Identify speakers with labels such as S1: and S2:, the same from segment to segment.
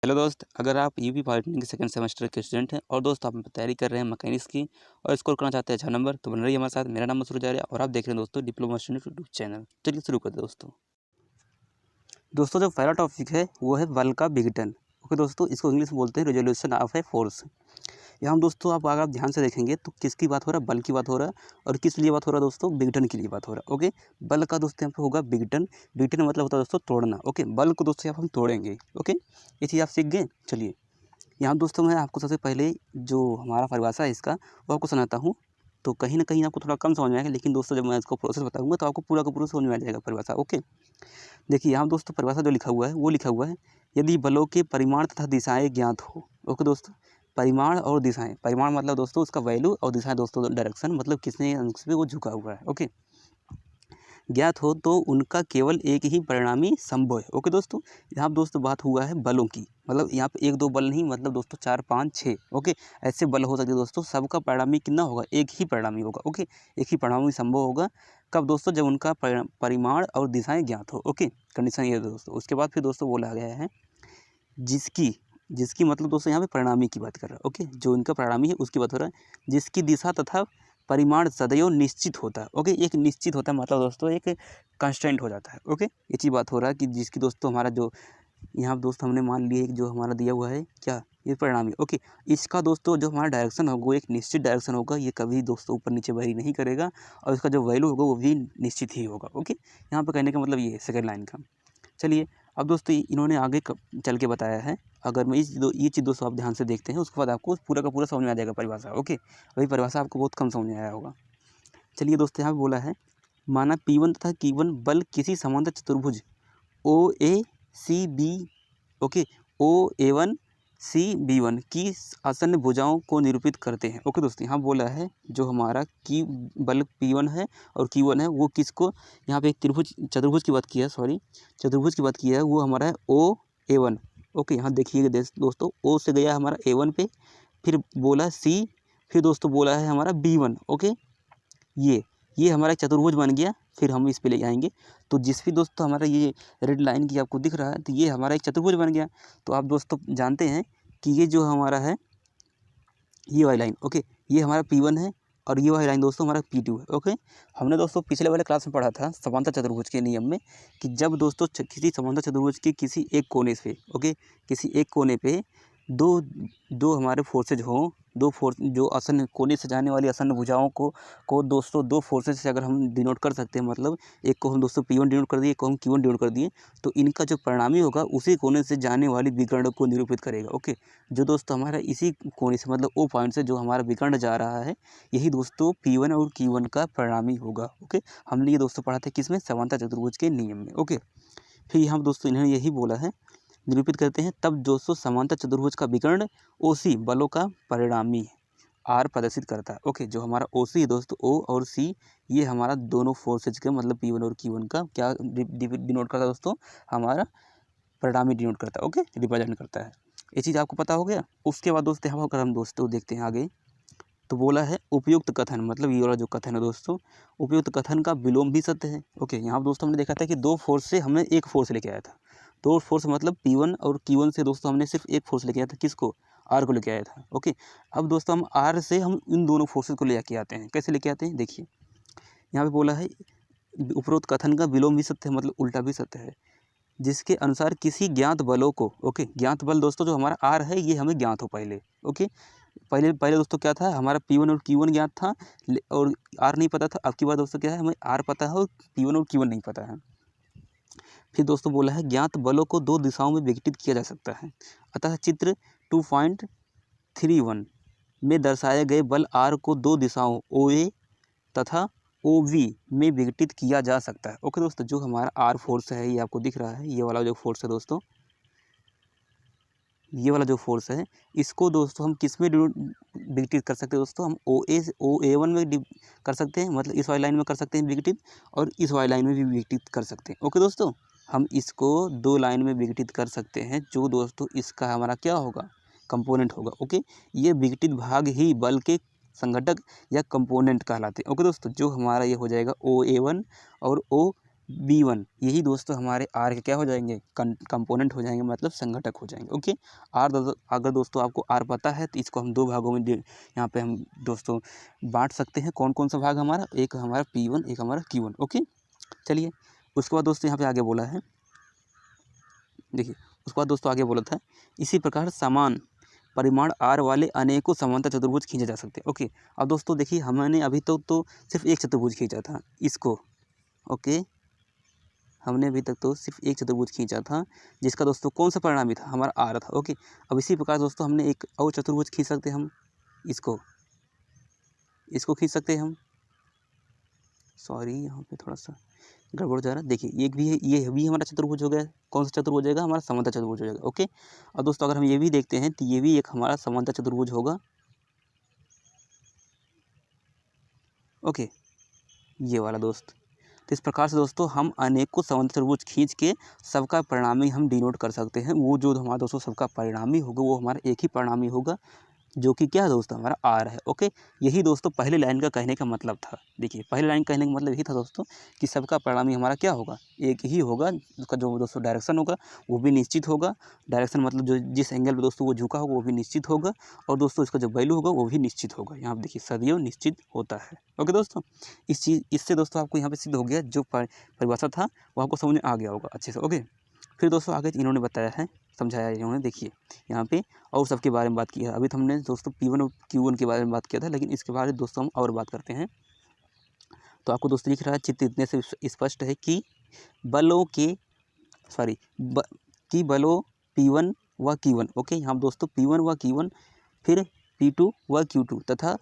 S1: Hello दोस्त, अगर आप यूपी पॉलिटेक्निक के सेकंड सेमेस्टर के स्टूडेंट हैं और दोस्त आप तैयारी कर रहे हैं मैकेनिक्स की और स्कोर करना चाहते हैं अच्छा नंबर, तो बन रही है हमारे साथ। मेरा नाम मसरूर जारिया और आप देख रहे हैं दोस्तों डिप्लोमा स्टूडेंट यूट्यूब चैनल। चलिए शुरू करते हैं दोस्तों जो पहला टॉपिक है वो है बल का विघटन। ओके दोस्तों, इसको इंग्लिश में बोलते हैं रिजोल्यूशन ऑफ ए फोर्स। यहाँ दोस्तों अगर आप ध्यान से देखेंगे तो किसकी बात हो रहा है, बल की बात हो रहा है। और किस लिए बात हो रहा है दोस्तों, विघटन के लिए बात हो रहा है। ओके, बल का दोस्तों यहाँ पे होगा विघटन। विघटन मतलब होता है दोस्तों तोड़ना। ओके, बल को दोस्तों यहाँ पे हम तोड़ेंगे। ओके, ये चीज़ आप सीख गए। चलिए यहाँ दोस्तों मैं आपको सबसे पहले जो हमारा परिभाषा है इसका वो आपको सुनाता हूँ। तो कहीं ना कहीं आपको थोड़ा कम समझ में आएगा, लेकिन दोस्तों जब मैं इसको प्रोसेस बताऊंगा तो आपको पूरा का पूरा समझ में आ जाएगा परिभाषा। ओके, देखिए यहाँ दोस्तों परिभाषा जो लिखा हुआ है वो लिखा हुआ है, यदि बलों के परिमाण तथा दिशाएं ज्ञात हो। ओके दोस्तों, परिमाण और दिशाएं, परिमाण मतलब दोस्तों उसका वैल्यू, और दिशाएं दोस्तों डायरेक्शन, मतलब किसने अंश पे वो झुका हुआ है। ओके, ज्ञात हो तो उनका केवल एक ही परिणामी संभव है। ओके दोस्तों, यहाँ दोस्तों बात हुआ है बलों की, मतलब यहाँ पे एक दो बल नहीं, मतलब दोस्तों 4 5 6 ओके ऐसे बल हो सकते हैं दोस्तों। सबका परिणामी कितना होगा, एक ही परिणामी होगा। ओके, एक ही परिणामी संभव होगा कब दोस्तों, जब उनका परिमाण और दिशाएं ज्ञात हो। ओके, कंडीशन ये है दोस्तों। उसके बाद फिर दोस्तों बोला गया है जिसकी जिसकी मतलब दोस्तों यहाँ पे परिणामी की बात कर रहा है। ओके, जो इनका परिणामी है उसकी बात हो रहा है, जिसकी दिशा तथा परिमाण सदैव निश्चित होता है। ओके, एक निश्चित होता है मतलब दोस्तों एक कंस्टेंट हो जाता है। ओके, ये चीज़ बात हो रहा है कि जिसकी दोस्तों हमारा जो यहाँ दोस्तों हमने मान लिए जो हमारा दिया हुआ है क्या, ये परिणामी। ओके, इसका दोस्तों जो हमारा डायरेक्शन होगा वो एक निश्चित डायरेक्शन होगा, ये कभी दोस्तों ऊपर नीचे वेरी नहीं करेगा, और इसका जो वैल्यू होगा वो भी निश्चित ही होगा। ओके, यहाँ पर कहने का मतलब ये है सेकेंड लाइन का। चलिए अब दोस्तों इन्होंने आगे चल के बताया है। अगर मैं ये चीज़ दोस्तों आप ध्यान से देखते हैं, उसके बाद आपको पूरा का पूरा समझ में आ जाएगा परिभाषा। ओके, अभी परिभाषा आपको बहुत कम समझ में आया होगा। चलिए दोस्तों यहाँ पे बोला है, माना P1 तथा Q1 बल किसी समांतर चतुर्भुज OACB ओके OA1 CB1 की आसन्न भुजाओं को निरूपित करते हैं। ओके दोस्तों, यहाँ बोला है जो हमारा की बल P1 है और Q1 है वो किसको, यहाँ पे एक चतुर्भुज की बात की है, सॉरी चतुर्भुज की बात की है, वो हमारा है OA1। ओके, यहाँ देखिए दोस्तों O से गया हमारा A1 पे, फिर बोला C, फिर दोस्तों बोला है हमारा B1। ओके, ये हमारा एक चतुर्भुज बन गया, फिर हम इस पे ले आएंगे। तो जिस भी दोस्तों हमारा ये रेड लाइन की आपको दिख रहा है, तो ये हमारा एक चतुर्भुज बन गया। तो आप दोस्तों जानते हैं कि ये जो हमारा है ये वाली लाइन, ओके ये हमारा P1 है, और ये वाली लाइन दोस्तों हमारा P2 है। ओके, हमने दोस्तों पिछले वाले क्लास में पढ़ा था समांतर चतुर्भुज के नियम में कि जब दोस्तों किसी समांतर चतुर्भुज के किसी एक कोने पे, ओके किसी एक कोने पे दो हमारे फोर्सेज हों, दो फोर्स जो आसन कोने से जाने वाली आसन भुजाओं को दोस्तों दो फोर्सेज से अगर हम डिनोट कर सकते हैं, मतलब एक को हम दोस्तों P1 डिनोट कर दिए, एक को हम Q1 डिनोट कर दिए, तो इनका जो परिणामी होगा उसी कोने से जाने वाली विकर्ण को निरूपित करेगा। ओके, जो दोस्तों हमारा इसी कोने से मतलब O पॉइंट से जो हमारा विकर्ण जा रहा है, यही दोस्तों P1 और Q1 का परिणामी होगा। ओके, हमने ये दोस्तों पढ़ा था किसमें, समांतर चतुर्भुज के नियम में। ओके, फिर यहाँ दोस्तों इन्होंने यही बोला है, निरूपित करते हैं तब दोस्तों समांतर चतुर्भुज का विकर्ण OC बलों का परिणामी R प्रदर्शित करता है। ओके, जो हमारा OC है दोस्तों O और C, ये हमारा दोनों फोर्सेज के मतलब P1 और Q1 का क्या डिनोट करता है दोस्तों, हमारा परिणामी डिनोट करता है। ओके, रिप्रेजेंट करता है। ये चीज़ आपको पता हो गया। उसके बाद दोस्तों यहाँ पर हम दोस्तों देखते हैं आगे, तो बोला है उपयुक्त कथन, मतलब ये वाला जो कथन है दोस्तों, उपयुक्त कथन का विलोम भी सत्य है। ओके, यहाँ दोस्तों हमने देखा था कि दो फोर्स से हमने एक फोर्स लेके आया था, दो फोर्स मतलब P1 और Q1 से दोस्तों हमने सिर्फ एक फोर्स लेके आया था, किसको, R को लेके आया था। ओके, अब दोस्तों हम R से हम इन दोनों फोर्सेस को लेके आते हैं। कैसे लेके आते हैं, देखिए यहाँ पे बोला है उपरोक्त कथन का विलोम भी सत्य है, मतलब उल्टा भी सत्य है, जिसके अनुसार किसी ज्ञात बलों को, ओके ज्ञात बल दोस्तों जो हमारा R है ये हमें ज्ञात हो पहले। ओके, पहले दोस्तों क्या था, हमारा P1 और Q1 ज्ञात था और R नहीं पता था। अब की बार दोस्तों क्या है, हमें R पता है और P1 और Q1 नहीं पता है। फिर दोस्तों बोला है ज्ञात बलों को दो दिशाओं में विघटित किया जा सकता है, अतः चित्र 2.31 में दर्शाए गए बल R को दो दिशाओं OA तथा OB में विघटित किया जा सकता है। ओके दोस्तों, जो हमारा R फोर्स है ये आपको दिख रहा है, ये वाला जो फोर्स है दोस्तों, ये वाला जो फोर्स है इसको दोस्तों हम किस में विघटित कर सकते हैं दोस्तों, हम OA1 में कर सकते हैं, मतलब इस वाली लाइन में कर सकते हैं विघटित, और इस वाली लाइन में भी विघटित कर सकते हैं। ओके दोस्तों, हम इसको दो लाइन में विघटित कर सकते हैं, जो दोस्तों इसका हमारा क्या होगा, कंपोनेंट होगा। ओके, ये विघटित भाग ही बल के संघटक या कंपोनेंट कहलाते हैं। ओके दोस्तों, जो हमारा ये हो जाएगा OA1 और B1 यही दोस्तों हमारे आर के क्या हो जाएंगे, कंपोनेंट हो जाएंगे, मतलब संघटक हो जाएंगे। ओके, अगर दोस्तों आपको आर पता है तो इसको हम दो भागों में यहाँ पे हम दोस्तों बांट सकते हैं। कौन कौन सा भाग हमारा, एक हमारा P1, एक हमारा Q1। ओके, चलिए उसके बाद दोस्तों यहाँ पे आगे बोला है, देखिए उसके बाद दोस्तों आगे बोला था, इसी प्रकार समान परिमाण आर वाले अनेकों समांतर चतुर्भुज खींचे जा सकते हैं। ओके, अब दोस्तों देखिए हमने अभी तो सिर्फ एक चतुर्भुज खींचा था इसको। ओके, हमने अभी तक तो सिर्फ एक चतुर्भुज खींचा था जिसका दोस्तों कौन सा परिणामी था, हमारा आर था। ओके, अब इसी प्रकार दोस्तों हमने एक और चतुर्भुज खींच सकते हैं, हम इसको खींच सकते हैं हम। सॉरी यहाँ पे थोड़ा सा गड़बड़ जा रहा है। देखिए ये भी है, ये भी हमारा चतुर्भुज हो गया। कौन सा चतुर्भुज हो जाएगा, हमारा समांतर चतुर्भुज हो जाएगा। ओके, और दोस्तों अगर हम ये भी देखते हैं तो ये भी एक हमारा समांतर चतुर्भुज होगा। ओके, ये वाला दोस्त। तो इस प्रकार से दोस्तों हम अनेकों समांतर चतुर्भुज खींच के सबका परिणामी हम डिनोट कर सकते हैं। वो जो हमारा दोस्तों सबका परिणामी होगा वो हमारा एक ही परिणामी होगा, जो कि क्या है दोस्तों, हमारा आर है। ओके, यही दोस्तों पहले लाइन का कहने का मतलब था। देखिए पहले लाइन कहने का मतलब यही था दोस्तों कि सबका परिणामी हमारा क्या होगा, एक ही होगा। उसका जो दोस्तों डायरेक्शन होगा वो भी निश्चित होगा। डायरेक्शन मतलब जो जिस एंगल पे दोस्तों वो झुका होगा वो भी निश्चित होगा, और दोस्तों इसका जो वैल्यू होगा वो भी निश्चित होगा। यहाँ पे देखिए सदैव निश्चित होता है। ओके दोस्तों, इससे दोस्तों आपको यहाँ पे सिद्ध हो गया, जो परिभाषा था वो आपको समझ में आ गया होगा अच्छे से। ओके, फिर दोस्तों आगे इन्होंने बताया है, समझाया है इन्होंने। देखिए यहाँ पे और सबके बारे में बात की है। अभी तो हमने दोस्तों P1 और Q1 के बारे में बात किया था, लेकिन इसके बारे में दोस्तों हम और बात करते हैं। तो आपको दोस्तों दिख रहा है, चित्र इतने से स्पष्ट है कि बलों के बलों P1 व Q1। ओके, यहाँ दोस्तों P1 व Q1, फिर P2 व Q2 तथा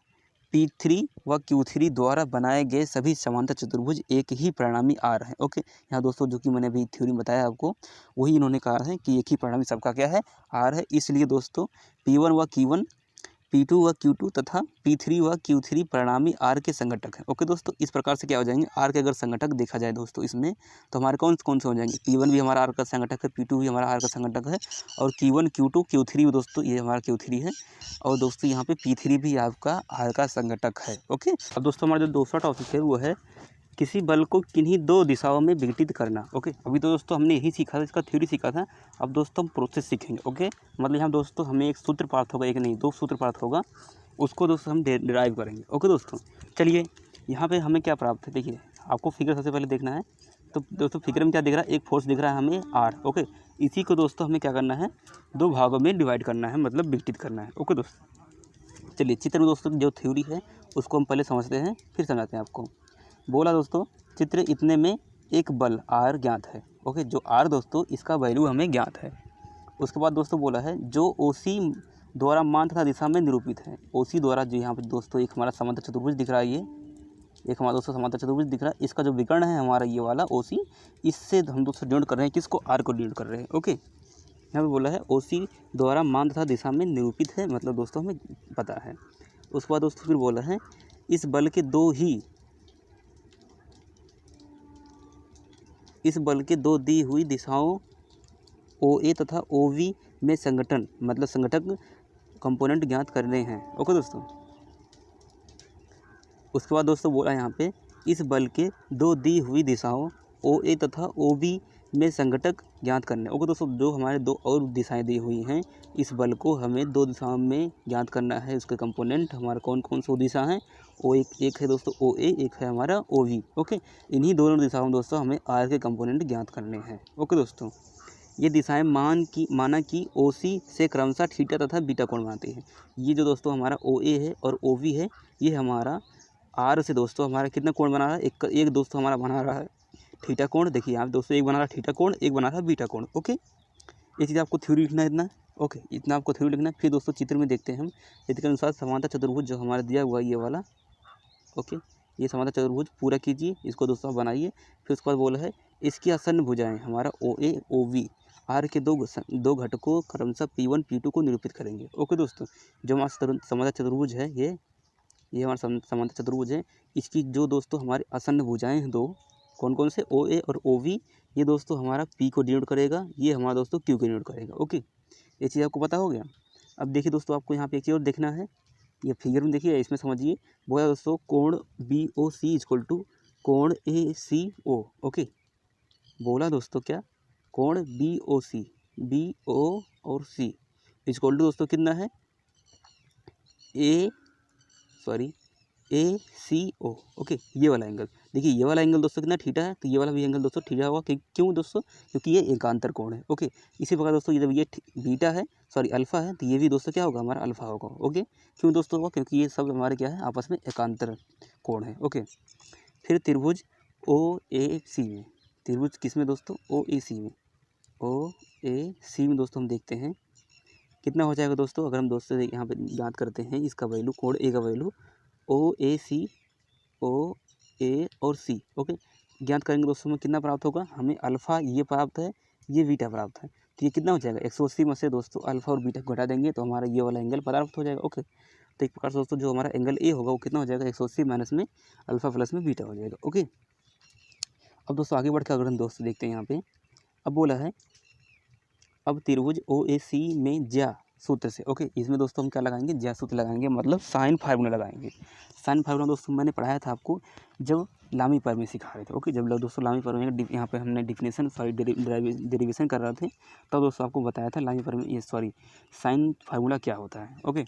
S1: P3 व Q3 द्वारा बनाए गए सभी समांतर चतुर्भुज एक ही परिणामी आर है। ओके, यहाँ दोस्तों जो कि मैंने अभी थ्योरी बताया आपको, वही इन्होंने कहा है कि एक ही परिणामी सबका क्या है, आर है। इसलिए दोस्तों P1 व Q1, P2 व Q2 तथा P3 व Q3 परिणामी आर के संघटक हैं। ओके दोस्तों, इस प्रकार से क्या हो जाएंगे, आर के अगर संघटक देखा जाए दोस्तों इसमें, तो हमारे कौन से हो जाएंगे, P1 भी हमारा आर का संघटक है, P2 भी हमारा आर का संघटक है, और Q1 Q2 Q3 भी दोस्तों ये हमारा Q3 है, और दोस्तों यहाँ पे P3 भी आपका आर का संघटक है। ओके, अब दोस्तों हमारा जो दूसरा टॉपिक है वो है किसी बल को किन्हीं दो दिशाओं में विघटित करना। ओके, अभी तो दोस्तों हमने यही सीखा था, इसका थ्योरी सीखा था। अब दोस्तों हम प्रोसेस सीखेंगे। ओके, मतलब यहाँ दोस्तों हमें एक सूत्र प्राप्त होगा, एक नहीं दो सूत्र प्राप्त होगा, उसको दोस्तों हम डिराइव करेंगे। ओके दोस्तों, चलिए यहाँ पे हमें क्या प्राप्त है, देखिए आपको फिगर सबसे पहले देखना है। तो दोस्तों फिगर में क्या दिख रहा है, एक फोर्स दिख रहा है हमें आर। ओके, इसी को दोस्तों हमें क्या करना है, दो भागों में डिवाइड करना है, मतलब विघटित करना है। ओके दोस्तों, चलिए चित्र में दोस्तों जो थ्योरी है उसको हम पहले समझते हैं, फिर समझाते हैं आपको। बोला दोस्तों चित्र इतने में एक बल आर ज्ञात है। ओके, जो आर दोस्तों इसका वैल्यू हमें ज्ञात है। उसके बाद दोस्तों बोला है जो ओसी द्वारा मान तथा दिशा में निरूपित है। ओसी द्वारा जो यहाँ पे दोस्तों एक हमारा समांतर चतुर्भुज दिख रहा है, ये एक हमारा दोस्तों समांतर चतुर्भुज दिख रहा है, इसका जो विकर्ण है हमारा ये वाला ओसी, इससे हम दोस्तों डिनोट कर रहे हैं किसको, आर को डिनोट कर रहे हैं। ओके, यहाँ पे बोला है ओसी द्वारा मान तथा दिशा में निरूपित है, मतलब दोस्तों हमें पता है। उसके बाद दोस्तों फिर बोला है इस बल के दो दी हुई दिशाओं OA तथा OV में संघटन, मतलब संघटक कंपोनेंट ज्ञात करने हैं। ओके दोस्तों, उसके बाद दोस्तों बोला यहाँ पे इस बल के दो दी हुई दिशाओं OA तथा OB में संघटक ज्ञात करने। ओके दोस्तों, जो हमारे दो और दिशाएं दी हुई हैं, इस बल को हमें दो दिशाओं में ज्ञात करना है। उसके कंपोनेंट हमारा कौन कौन सी दिशा है, एक है दोस्तों OA, एक है हमारा OV। ओके, इन्हीं दोनों दिशाओं में दोस्तों हमें आर के कंपोनेंट ज्ञात करने हैं। ओके दोस्तों, ये दिशाएं माना कि OC से क्रमशः थीटा तथा बीटा कोण बनाती है। ये जो दोस्तों हमारा OA है और OV है, ये हमारा आर से दोस्तों हमारा कितना कोण बना रहा है, एक दोस्तों हमारा बना रहा है थीटा कोण। देखिए यहाँ दोस्तों एक बना रहा है थीटा कोण, एक बना रहा है बीटा कोण। ओके, ये चीज़ आपको थ्योरी लिखना है इतना। ओके, इतना आपको थ्योरी लिखना है। फिर दोस्तों चित्र में देखते हैं हम, चित्र के अनुसार समांतर चतुर्भुज जो हमारा दिया हुआ है ये वाला। ओके, ये समांतर चतुर्भुज पूरा कीजिए, इसको दोस्तों बनाइए। फिर उसके बाद बोला है इसकी आसन्न भुजाएं हमारा OA OV आर के दो घटकों क्रमशः P1 P2 को निरूपित करेंगे। ओके दोस्तों, जो हमारा समांतर चतुर्भुज है ये हमारा समांतर चतुर्भुज है, इसकी जो दोस्तों हमारे आसन्न भुजाएं हैं दो, कौन कौन से OA और OV, ये दोस्तों हमारा P को डिनोट करेगा, ये हमारा दोस्तों Q को डिनोट करेगा। ओके, ये चीज़ आपको पता हो गया। अब देखिए दोस्तों आपको यहाँ पे एक चीज़ और देखना है, ये फिगर में देखिए, इसमें समझिए बोला दोस्तों कोण BOC इक्वल टू कोण ACO। ओके, बोला दोस्तों क्या, कोण BOC और C इक्वल टू दोस्तों कितना है, ACO। ओके, ये वाला एंगल देखिए, ये वाला एंगल दोस्तों कितना थीटा है, तो ये वाला भी एंगल दोस्तों थीटा होगा। क्यों दोस्तों, क्योंकि ये एकांतर कोण है। ओके, इसी प्रकार दोस्तों जब ये बीटा है अल्फा है, तो ये भी दोस्तों क्या होगा, हमारा अल्फा होगा। ओके, क्यों दोस्तों होगा, क्योंकि ये सब हमारे क्या है, आपस में एकांतर कोण है। ओके, फिर त्रिभुज OAC में, त्रिभुज किस में दोस्तों, OAC में दोस्तों हम देखते हैं कितना हो जाएगा दोस्तों। अगर हम दोस्तों यहाँ पे याद करते हैं इसका वैल्यू, कोण ए का वैल्यू OAC, OA और C। ओके, ज्ञात करेंगे दोस्तों में कितना प्राप्त होगा, हमें अल्फ़ा ये प्राप्त है, ये बीटा प्राप्त है, तो ये कितना हो जाएगा 180 में से दोस्तों अल्फ़ा और बीटा घटा देंगे तो हमारा ये वाला एंगल प्राप्त हो जाएगा। ओके, तो एक प्रकार से दोस्तों जो हमारा एंगल ए होगा वो कितना हो जाएगा, 180 माइनस में अल्फ़ा प्लस में बीटा हो जाएगा। ओके, अब दोस्तों आगे बढ़ कर अगर हम दोस्तों देखते हैं यहाँ पे, अब बोला है अब त्रिभुज OAC में ज्या सूत्र से। ओके, इसमें दोस्तों हम क्या लगाएंगे, ज्या सूत्र लगाएंगे, मतलब साइन फार्मूला लगाएंगे। साइन फार्मूला दोस्तों मैंने पढ़ाया था आपको जब लामी पर में सिखा रहे थे। ओके, जब दोस्तों लामी पर में यहाँ पे हमने डिफिनेशन डेरिवेशन कर रहे थे, तब दोस्तों आपको बताया था लामी पर में ये साइन फार्मूला क्या होता है। ओके,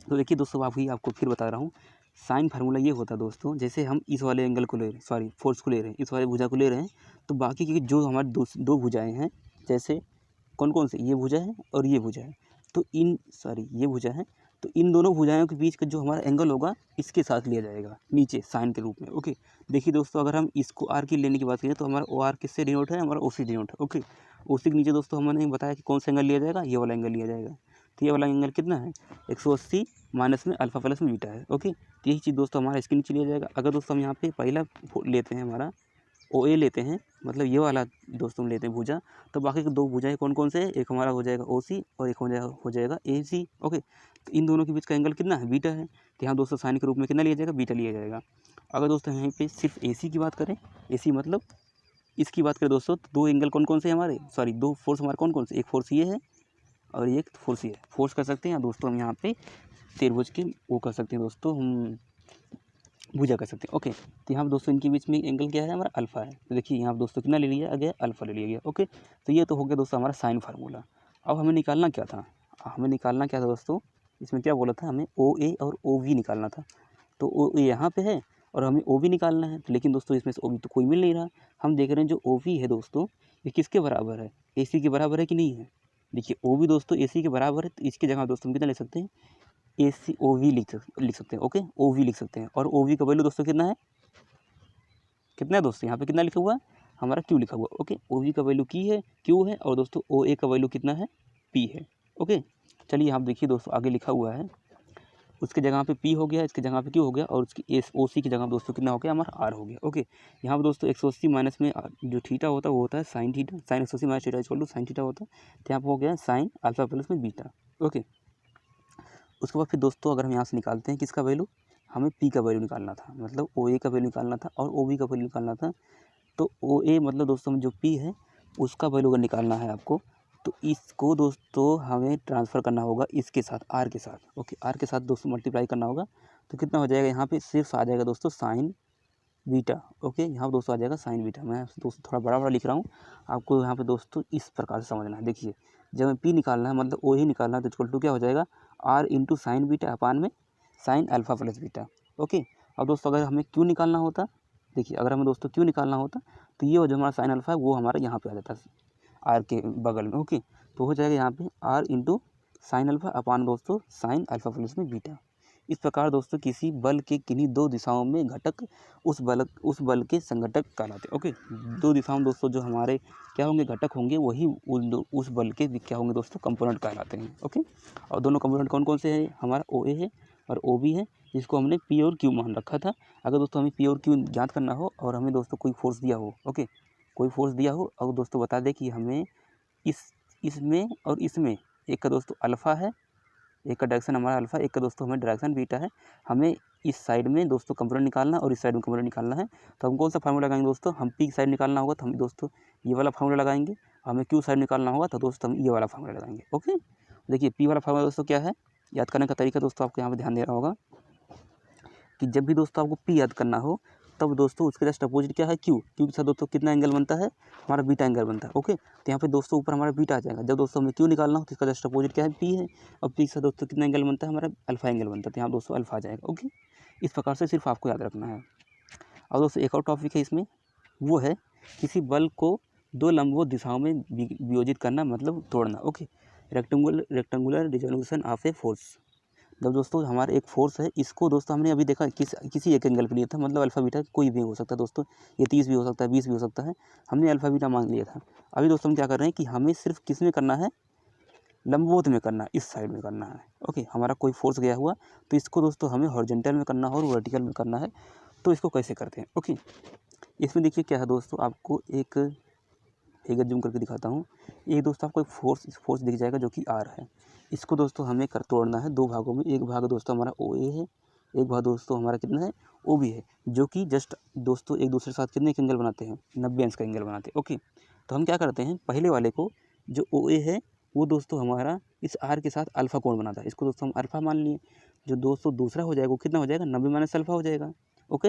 S1: तो देखिए दोस्तों आपको फिर बता रहा हूँ, साइन फार्मूला ये होता है दोस्तों, जैसे हम इस वाले एंगल को ले रहे हैं, फोर्स को ले रहे हैं, इस वाले भुजा को ले रहे हैं, तो बाकी की जो हमारे दो भुजाएँ हैं, जैसे कौन कौन से, ये भुजा है और ये भुजा है, तो ये भुजा है, तो इन दोनों भुजाओं के बीच का जो हमारा एंगल होगा इसके साथ लिया जाएगा नीचे साइन के रूप में। ओके, देखिए दोस्तों अगर हम इसको आर की लेने की बात करें तो हमारा OR किससे डिनोट है, हमारा OC डिनोट है। ओके, OC के नीचे दोस्तों हमने बताया कि कौन सा एंगल लिया जाएगा, ये वाला एंगल लिया जाएगा। तो ये वाला एंगल कितना है, 180 माइनस में अल्फा प्लस में बीटा है। ओके, तो यही चीज़ दोस्तों हमारा इसके नीचे लिया जाएगा। अगर दोस्तों हम यहाँ पे पहला लेते हैं, हमारा OA लेते हैं, मतलब ये वाला दोस्तों हम लेते हैं भुजा, तो बाकी के दो भुजाएं कौन कौन से हैं, एक हमारा हो जाएगा OC और एक हो जाएगा AC। ओके, तो इन दोनों के बीच का एंगल कितना है, बीटा है, तो यहाँ दोस्तों साइन के रूप में कितना लिया जाएगा, बीटा लिया जाएगा। अगर दोस्तों यहाँ पे सिर्फ AC की बात करें, AC मतलब इसकी बात करें दोस्तों, तो दो एंगल कौन कौन से हमारे, दो फोर्स हमारे कौन कौन से, एक फोर्स ये है और एक फोर्स ये है। फोर्स कर सकते हैं या दोस्तों हम यहाँ पे त्रिभुज के वो कर सकते हैं दोस्तों, हम भुजा कर सकते हैं। ओके, तो यहाँ पर दोस्तों इनके बीच में एंगल क्या है, हमारा अल्फा है। तो देखिए यहाँ पर दोस्तों कितना ले लिया गया, अल्फा ले लिया गया। ओके, तो ये तो हो गया दोस्तों हमारा साइन फार्मूला। अब हमें निकालना क्या था, दोस्तों, इसमें क्या बोला था, हमें OA और OB निकालना था। तो OA यहाँ पे है और हमें OB निकालना है, तो लेकिन दोस्तों इसमें से OB तो कोई मिल नहीं रहा। हम देख रहे हैं जो OB है दोस्तों, ये किसके बराबर है, AC के बराबर है कि नहीं है। देखिए OB दोस्तों AC के बराबर है, तो इसकी जगह दोस्तों हम कितना ले सकते हैं, OV लिख सकते हैं। ओके, OV लिख सकते हैं, और OV का वैल्यू दोस्तों कितना है, दोस्तों यहाँ पे कितना लिखा हुआ है, हमारा Q लिखा हुआ है। ओके, OV का वैल्यू Q है और दोस्तों OA का वैल्यू कितना है, P है। ओके, चलिए यहाँ देखिए दोस्तों आगे लिखा हुआ है, उसके जगह पे P हो गया, इसके जगह पे Q हो गया, और उसकी OC की जगह दोस्तों कितना हो गया, हमारा R हो गया। ओके, यहाँ पर दोस्तों 180 माइनस में जो थीटा होता है वो होता है sine theta, sine 180 minus theta equal to sine theta होता है, तो यहाँ पर हो गया साइन अल्फा प्लस में बीटा। ओके, उसके बाद फिर दोस्तों अगर हम यहाँ से निकालते हैं किसका वैल्यू, हमें P का वैल्यू निकालना था, मतलब OA का वैल्यू निकालना था और OB का वैल्यू निकालना था। तो OA मतलब दोस्तों जो P है उसका वैल्यू अगर निकालना है आपको, तो इसको दोस्तों हमें ट्रांसफ़र करना होगा इसके साथ, R के साथ। ओके, R के साथ दोस्तों मल्टीप्लाई करना होगा, तो कितना हो जाएगा, यहाँ पे सिर्फ आ जाएगा दोस्तों साइन बीटा। ओके, यहाँ पर दोस्तों आ जाएगा साइन बीटा। मैं दोस्तों थोड़ा बड़ा बड़ा लिख रहा हूँ, आपको यहाँ पे दोस्तों इस प्रकार से समझना है। देखिए जब हमें P निकालना है, मतलब OA निकालना है, तो इक्वल टू क्या हो जाएगा, R into sine beta upon में sine alpha plus beta. Okay, अब दोस्तों अगर हमें Q निकालना होता, देखिए अगर हमें दोस्तों Q निकालना होता, तो ये जो हमारा साइन अल्फा है वो हमारा यहाँ पे आ जाता है R के बगल में। ओके, तो हो जाएगा यहाँ पे R इंटू साइन अल्फा अपान दोस्तों साइन अल्फा प्लस में बीटा। इस प्रकार दोस्तों किसी बल के किन्हीं दो दिशाओं में घटक उस बल के संघटक कहलाते हैं। ओके, दो दिशाओं में दोस्तों जो हमारे क्या होंगे, घटक होंगे, वही उस बल के क्या होंगे दोस्तों, कंपोनेंट कहलाते हैं। ओके, और दोनों कंपोनेंट कौन कौन से हैं, हमारा OA है और OB है, जिसको हमने P और Q मान रखा था। अगर दोस्तों हमें P और Q ज्ञात करना हो और हमें दोस्तों कोई फोर्स दिया हो, ओके, कोई फोर्स दिया हो और दोस्तों बता दें कि हमें इसमें और इसमें एक का दोस्तों अल्फ़ा है, एक का डायरेक्शन हमारा अल्फ़ा, एक का दोस्तों हमें डायरेक्शन बीटा है, हमें इस साइड में दोस्तों कंपोनेंट निकालना और इस साइड में कंपोनेंट निकालना है। तो हम कौन सा फार्मूला लगाएंगे दोस्तों, हम P की साइड निकालना होगा तो हम दोस्तों ये वाला फार्मूला लगाएंगे, हमें Q साइड निकालना होगा तो दोस्तों हम ये वाला फार्मूला लगाएंगे। ओके, देखिए P वाला फार्मूला दोस्तों क्या है, याद करने का तरीका दोस्तों आपको यहाँ पर ध्यान देना होगा कि जब भी दोस्तों आपको P याद करना हो तब दोस्तों उसके जस्ट अपोजिट क्या है क्यू, क्यू के साथ दोस्तों कितना एंगल बनता है हमारा बीटा एंगल बनता है। ओके, तो यहाँ पे दोस्तों ऊपर हमारा बीटा आ जाएगा। जब दोस्तों हमें क्यू निकालना हो तो इसका जस्ट अपोजिट क्या है पी है, और पी के साथ दोस्तों कितना एंगल बनता है हमारा अल्फा एंगल बनता है, तो यहाँ दोस्तों अल्फा आ जाएगा। ओके, इस प्रकार से सिर्फ आपको याद रखना है। और दोस्तों एक और टॉपिक है इसमें, वो है किसी बल को दो लंबवत दिशाओं में वियोजित करना, मतलब तोड़ना। Okay, rectangular resolution of a force. जब दोस्तों हमारा एक फोर्स है, इसको दोस्तों हमने अभी देखा किसी एक एंगल पे लिया था, मतलब अल्फा बीटा कोई भी हो सकता है दोस्तों, ये 30 भी हो सकता है, 20 भी हो सकता है, हमने अल्फा बीटा मान लिया था। अभी दोस्तों हम क्या कर रहे हैं कि हमें सिर्फ किस में करना है, लंबवत में करना है, इस साइड में करना है। ओके, हमारा कोई फोर्स गया हुआ तो इसको दोस्तों हमें हॉरिजॉन्टल में करना है और वर्टिकल में करना है। तो इसको कैसे करते हैं? ओके, इसमें देखिए क्या है दोस्तों, आपको एक फिगर जूम करके दिखाता हूँ। ये दोस्तों आपको एक फोर्स दिख जाएगा जो कि आर है। इसको दोस्तों हमें तोड़ना है दो भागों में। एक भाग दोस्तों हमारा ओ ए है, एक भाग दोस्तों हमारा कितना है ओ बी है, जो कि जस्ट दोस्तों एक दूसरे के साथ कितने एंगल बनाते हैं, 90 अंश का एंगल बनाते हैं। ओके, तो हम क्या करते हैं, पहले वाले को जो ओ ए है वो दोस्तों हमारा इस आर के साथ अल्फा कोण बनाता है, इसको दोस्तों हम अल्फा मान लिए। जो दोस्तों दूसरा हो जाएगा वो कितना हो जाएगा, 90 माइनस अल्फा हो जाएगा। ओके,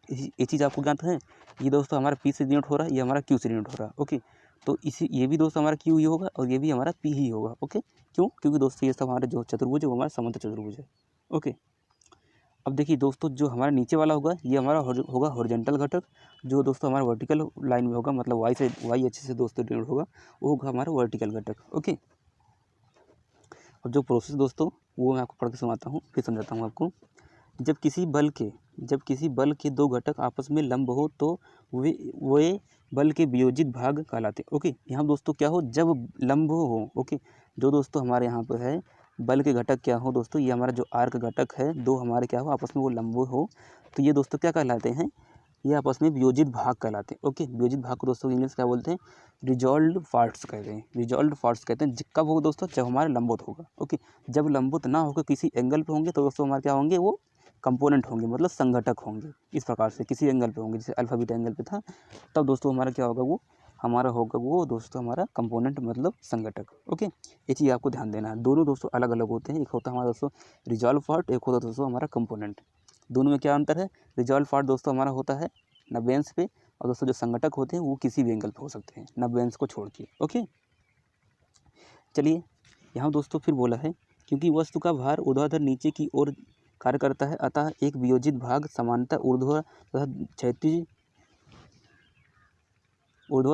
S1: ये चीज़ आपको ज्ञात है। ये दोस्तों हमारा पी से डिनोट हो रहा है, ये हमारा क्यू से डिनोट हो रहा है। ओके, तो इसी ये भी दोस्तों हमारा क्यू ही होगा और ये भी हमारा पी ही होगा। ओके, क्यों? क्योंकि दोस्तों ये सब हमारे जो चतुर्भुज है वो हमारा समांतर चतुर्भुज है। ओके, अब देखिए दोस्तों जो हमारा नीचे वाला होगा ये हमारा होगा हॉरिजॉन्टल घटक, जो दोस्तों हमारा वर्टिकल लाइन में होगा, मतलब वाई एक्सिस से दोस्तों डिनोट होगा, वो होगा हमारा वर्टिकल घटक। ओके, अब जो प्रोसेस दोस्तों वो मैं आपको पढ़ के सुनाता हूँ, फिर समझाता हूँ आपको। जब किसी बल के दो घटक आपस में लंब हो तो वे बल के वियोजित भाग कहलाते हैं। ओके, यहाँ दोस्तों क्या हो, जब लंब हो। ओके, जो दोस्तों हमारे यहाँ पर है बल के घटक क्या हो दोस्तों, ये हमारा जो आर का घटक है, दो हमारे क्या हो आपस में वो लंब हो, तो ये दोस्तों क्या कहलाते हैं, ये आपस में वियोजित भाग कहलाते हैं। ओके, वियोजित भाग को दोस्तों इंग्लिश क्या बोलते हैं, रिजॉल्व्ड पार्ट्स कहते हैं। रिजॉल्व्ड पार्ट्स कहते हैं कब होगा दोस्तों, जब हमारे लंबवत होगा। ओके, जब लंबवत ना होकर किसी एंगल पे होंगे तो दोस्तों हमारे क्या होंगे, वो कंपोनेंट होंगे, मतलब संघटक होंगे। इस प्रकार से किसी एंगल पे होंगे, जैसे अल्फा बीटा एंगल पे था, तब दोस्तों हमारा क्या होगा, वो हमारा होगा वो दोस्तों हमारा कंपोनेंट, मतलब संघटक। ओके, ये चीज़ आपको ध्यान देना है। दोनों दोस्तों अलग अलग होते हैं, एक होता है हमारा दोस्तों रिजॉल्व पार्ट, एक होता है दोस्तों हमारा कंपोनेंट। दोनों में क्या अंतर है, रिजॉल्व पार्ट दोस्तों हमारा होता है 90 अंश पे, और दोस्तों जो संघटक होते हैं वो किसी भी एंगल पे हो सकते हैं 90 अंश को छोड़ के। ओके, चलिए यहाँ दोस्तों फिर बोला है, क्योंकि वस्तु का भार ऊर्ध्वाधर नीचे की ओर कार्य करता है, अतः एक वियोजित भाग समानतः ऊर्ध्व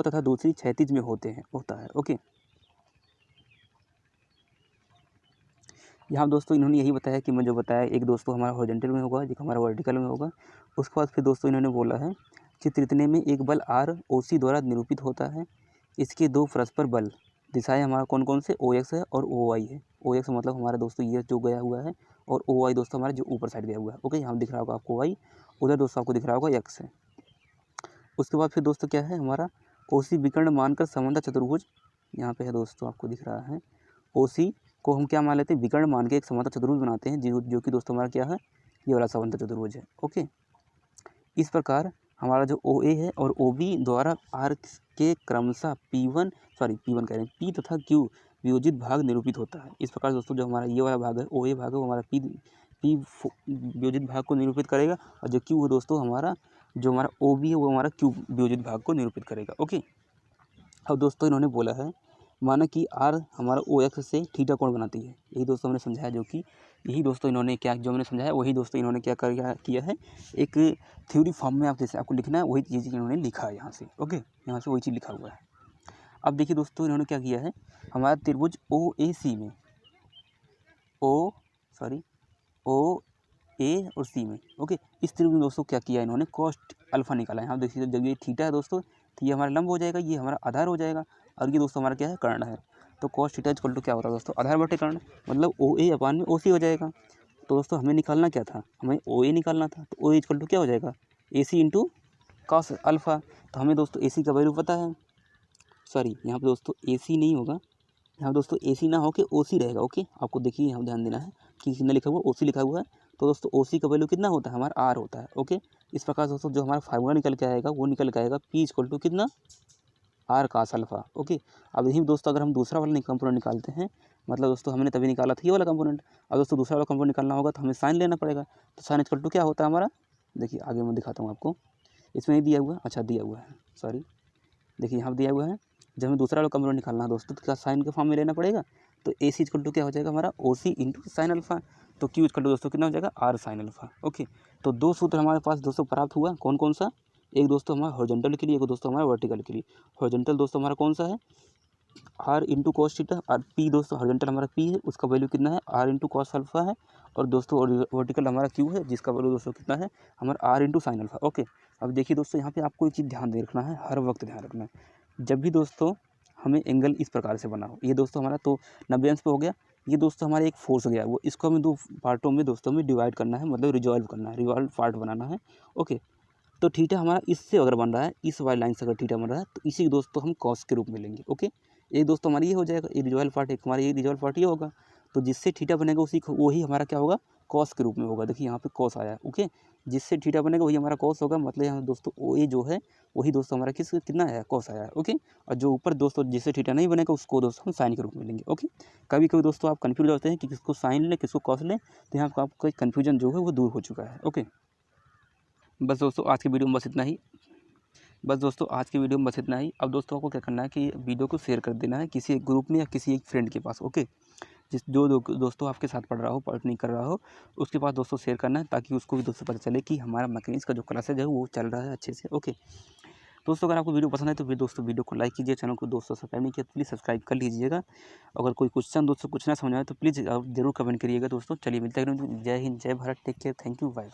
S1: तथा दूसरी क्षैतिज में होता है। ओके, यहाँ दोस्तों इन्होंने यही बताया कि मैं जो बताया, एक दोस्तों हमारा हॉरिजॉन्टल में होगा, एक हमारा वर्टिकल में होगा। उसके बाद फिर दोस्तों इन्होंने बोला है, चित्र इतने में एक बल आर ओ सी द्वारा निरूपित होता है। इसके दो परस्पर बल दिशाएं हमारा कौन कौन से, ओ एक्स है और ओ वाई है। ओ एक्स मतलब हमारा दोस्तों ये जो गया हुआ है, और ओ वाई दोस्तों हमारा जो ऊपर साइड गया हुआ है। ओके, यहाँ दिख रहा होगा आपको वाई, उधर दोस्तों आपको दिख रहा होगा एक्स है। उसके बाद फिर दोस्तों क्या है हमारा, ओ सी विकर्ण मानकर समांतर चतुर्भुज, यहाँ पे है दोस्तों आपको दिख रहा है, ओ सी को हम क्या मान लेते हैं, विकर्ण मान के एक समांतर चतुर्भुज बनाते हैं, जो कि दोस्तों हमारा क्या है, ये वाला समांतर चतुर्भुज है। ओके, इस प्रकार हमारा जो ओ ए है और ओ बी द्वारा आर के क्रमशः पी कह रहे हैं, पी तथा क्यू वियोजित भाग निरूपित होता है। इस प्रकार दोस्तों जो हमारा ये वाला भाग है, ओ ए भाग है, वो हमारा पी वियोजित भाग को निरूपित करेगा, और जो क्यू है दोस्तों हमारा, जो हमारा ओ बी है वो हमारा क्यू वियोजित भाग को निरूपित करेगा। ओके, अब दोस्तों इन्होंने बोला है, माना कि आर हमारा ओ एक्स से थीटा कोण बनाती है। यही दोस्तों हमने समझाया, जो कि यही दोस्तों इन्होंने क्या, जो मैंने समझाया वही दोस्तों इन्होंने क्या किया है, एक थ्योरी फॉर्म में आप जैसे आपको लिखना है वही चीज़ इन्होंने लिखा है यहाँ से। ओके, यहाँ से वही चीज़ लिखा हुआ है। अब देखिए दोस्तों इन्होंने क्या किया है, हमारा त्रिभुज ओ ए सी में, ओ ए और सी में, ओके, इस त्रिभुज में दोस्तों क्या किया इन्होंने, कॉस्ट अल्फा निकाला है। यहाँ देखिए जब ये थीटा है दोस्तों, तो ये हमारा लंब हो जाएगा, ये हमारा आधार हो जाएगा, और ये दोस्तों हमारा क्या है, कर्ण है। तो कॉस थीटा इक्वल टू क्या होता है दोस्तों, आधार बटे कर्ण, मतलब ओ ए अपान में ओ सी हो जाएगा। तो दोस्तों हमें निकालना क्या था, हमें ओ ए निकालना था, तो ओ ए इक्वल टू क्या हो जाएगा, ए सी इंटू कॉस अल्फा। तो हमें दोस्तों ए सी का वैल्यू पता है, सॉरी यहाँ पर दोस्तों ए सी नहीं होगा, यहाँ दोस्तों ए सी ना हो के ओ सी रहेगा। ओके, आपको देखिए यहाँ ध्यान देना है कि कितना लिखा हुआ, ओ सी लिखा हुआ है, तो दोस्तों ओ सी का वैल्यू कितना होता है, हमारा आर होता है। ओके, इस प्रकार दोस्तों जो हमारा फार्मूला निकल के आएगा वो निकल के आएगा पी इक्वल टू कितना, आर कास अल्फा। ओके, अब यही दोस्तों अगर हम दूसरा वाला कंपोनेंट निकालते हैं, मतलब दोस्तों हमने तभी निकाला था ये वाला कंपोनेंट, अब दोस्तों दूसरा वाला कंपोनेंट निकालना होगा तो हमें साइन लेना पड़ेगा। तो साइन इक्वल टू क्या होता है हमारा, देखिए आगे मैं दिखाता हूँ आपको, इसमें नहीं दिया हुआ, अच्छा दिया हुआ है, सॉरी, देखिए यहाँ दिया हुआ है। जब हमें दूसरा वाला कंपोनेंट निकालना है दोस्तों, तो क्या साइन के फॉर्म में लेना पड़ेगा, तो ए सी इक्वल टू क्या हो जाएगा हमारा ओ सी इंटू साइन अल्फा, तो क्यू इक्वल टू दोस्तों कितना हो जाएगा आर साइन अल्फा। ओके, तो दो सूत्र हमारे पास दोस्तों प्राप्त हुआ, कौन कौन सा, एक दोस्तों हमारा हॉरिजॉन्टल के लिए, एक दोस्तों हमारा वर्टिकल के लिए। हॉरिजॉन्टल दोस्तों हमारा कौन सा है, आर इंटू कॉस थीटा, और पी दोस्तों हॉरिजॉन्टल हमारा पी है, उसका वैल्यू कितना है आर इंटू कॉस अल्फा है, और दोस्तों वर्टिकल हमारा क्यू है, जिसका वैल्यू दोस्तों कितना है हमारा R into sine alpha. Okay, अब देखिए दोस्तों यहाँ पे आपको एक चीज़ ध्यान दे रखना है, हर वक्त ध्यान रखना है, जब भी दोस्तों हमें एंगल इस प्रकार से बना हो, ये दोस्तों हमारा तो 90 अंश पे हो गया, ये दोस्तों हमारा एक फोर्स गया, वो इसको हमें दो पार्टों में दोस्तों में डिवाइड करना है, मतलब रिजॉल्व करना है, रिजॉल्व पार्ट बनाना है। ओके, तो थीटा हमारा इससे अगर बन रहा है, इस वाली लाइन से अगर थीटा बन रहा है, तो इसी दोस्तों हम कॉस के रूप में लेंगे। ओके, एक दोस्तों हमारा ये हो जाएगा, ये रिजॉल्व पार्ट, एक हमारा ये रिजॉल्व पार्ट ये होगा, तो जिससे थीटा बनेगा उसी वही हमारा क्या होगा कॉस के रूप में होगा। देखिए यहाँ पे कॉस आया है। ओके, जिससे थीटा बनेगा वही हमारा कॉस होगा, मतलब यहाँ दोस्तों ओ ए जो है वही दोस्तों हमारा कितना आया कॉस आया है। ओके, और जो ऊपर दोस्तों जिससे थीटा नहीं बनेगा उसको दोस्तों हम साइन के रूप में लेंगे। ओके, कभी कभी दोस्तों आप कन्फ्यूज होते हैं कि किसको साइन लें किसको कॉस लें, तो यहाँ आपका कन्फ्यूजन जो है वो दूर हो चुका है। ओके, बस दोस्तों आज की वीडियो में बस इतना ही, अब दोस्तों आपको क्या करना है कि वीडियो को शेयर कर देना है किसी एक ग्रुप में या किसी एक फ्रेंड के पास। ओके, जो दोस्तों आपके साथ पढ़ रहा हो, पढ़ नहीं कर रहा हो, उसके पास दोस्तों शेयर करना है, ताकि उसको भी दोस्तों पता चले कि हमारा मैकेनिक्स का जो क्लासेज है वो चल रहा है अच्छे से। ओके दोस्तों, अगर आपको वीडियो पसंद है तो फिर दोस्तों वीडियो को लाइक कीजिए, चैनल को दोस्तों सब्सक्राइब नहीं किया तो प्लीज़ सब्सक्राइब कर लीजिएगा। अगर कोई क्वेश्चन दोस्तों कुछ ना समझ आए तो प्लीज़ आप जरूर कमेंट करिएगा दोस्तों। चलिए मिलते हैं, जय हिंद, जय Bharat, take care, thank you, bye.